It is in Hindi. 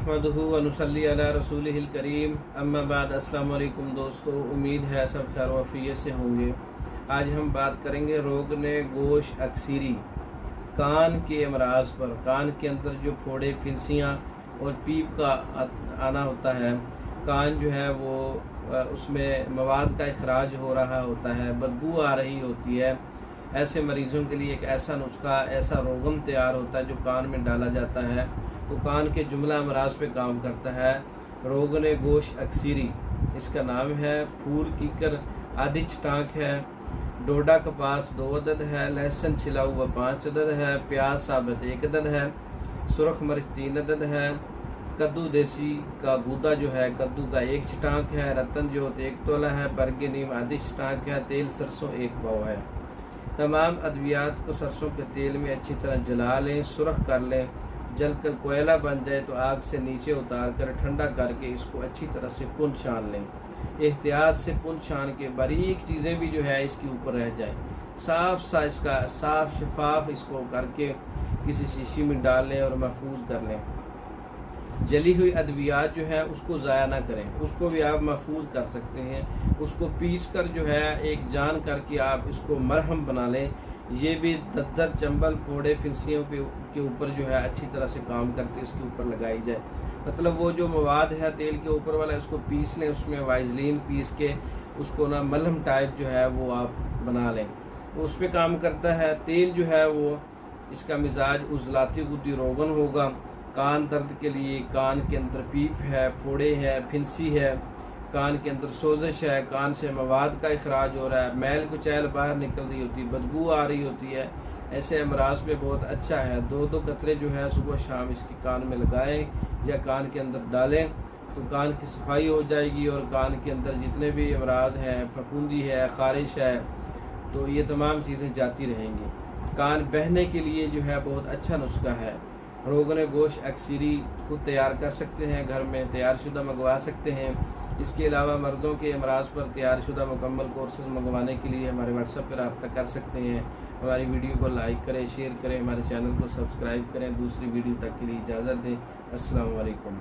नहमदुहु व नुसल्ली अला रसूलिहिल करीम अम्मा बाद। अस्सलाम वालेकुम दोस्तों, उम्मीद है सब खैर वफ़ियत से होंगे। आज हम बात करेंगे रोगन गोश अक्सरी, कान के अमराज पर। कान के अंदर जो फोड़े, फिंसियाँ और पीप का आना होता है, कान जो है वो उसमें मवाद का इखराज हो रहा होता है, बदबू आ रही होती है। ऐसे मरीज़ों के लिए एक ऐसा नुस्खा, ऐसा रोगन तैयार होता है जो कान में डाला जाता है, वो कान के जुमला अमराज पे काम करता है। रोगन गोश अक्सरी इसका नाम है। फूल कीकर आधी चटाक है, डोडा कपास 2 अदद है, लहसुन छिला हुआ 5 अदद है, प्याज साबित 1 अदद है, सुरख मिर्च 3 अदद है, कद्दू देसी का गूदा जो है कद्दू का 1 चटाक है, रतन जोत 1 तोला है, बरगे नीम आधी चटाक है, तेल सरसों 1 पाव है। तमाम अद्वियात को सरसों के तेल में अच्छी तरह जला लें, सुरख कर लें। जल कर कोयला बन जाए तो आग से नीचे उतार कर ठंडा करके इसको अच्छी तरह से पुन छान लें। एहतियात से पुन छान के बारीक चीज़ें भी जो है इसके ऊपर रह जाए, इसका साफ शफाफ इसको करके किसी शीशी में डाल लें और महफूज कर लें। जली हुई अद्वियात जो है उसको ज़ाया ना करें, उसको भी आप महफूज कर सकते हैं। उसको पीस कर जो है एक जान करके आप इसको मरहम बना लें। ये भी दद्दर, चंबल, फोड़े, फिंसियों के ऊपर जो है अच्छी तरह से काम करके उसके ऊपर लगाई जाए। मतलब वो जो मवाद है तेल के ऊपर वाला, उसको पीस लें, उसमें वाइजलिन पीस के उसको ना मलहम टाइप जो है वो आप बना लें, वो उस पर काम करता है। तेल जो है वो इसका मिजाज उजलाती गुद्दी रोगन होगा। कान दर्द के लिए, कान के अंदर पीप है, फोड़े है, फिंसी है, कान के अंदर सोजिश है, कान से मवाद का इखराज हो रहा है, मैल कुचैल बाहर निकल रही होती है, बदबू आ रही होती है, ऐसे अमराज पे बहुत अच्छा है। 2-2 कतरे जो है सुबह शाम इसकी कान में लगाएं या कान के अंदर डालें तो कान की सफाई हो जाएगी और कान के अंदर जितने भी अमराज हैं, फफूंदी है, खारिश है, तो ये तमाम चीज़ें जाती रहेंगी। कान बहने के लिए जो है बहुत अच्छा नुस्खा है। रोगन गोश अक्सरी खुद तैयार कर सकते हैं, घर में तैयार शुदा मंगवा सकते हैं। इसके अलावा मर्दों के अमराज पर तैयार शुदा मुकम्मल कोर्सेज मंगवाने के लिए हमारे व्हाट्सएप पर रब्ता कर सकते हैं। हमारी वीडियो को लाइक करें, शेयर करें, हमारे चैनल को सब्सक्राइब करें। दूसरी वीडियो तक के लिए इजाज़त दें। अस्सलाम वालेकुम।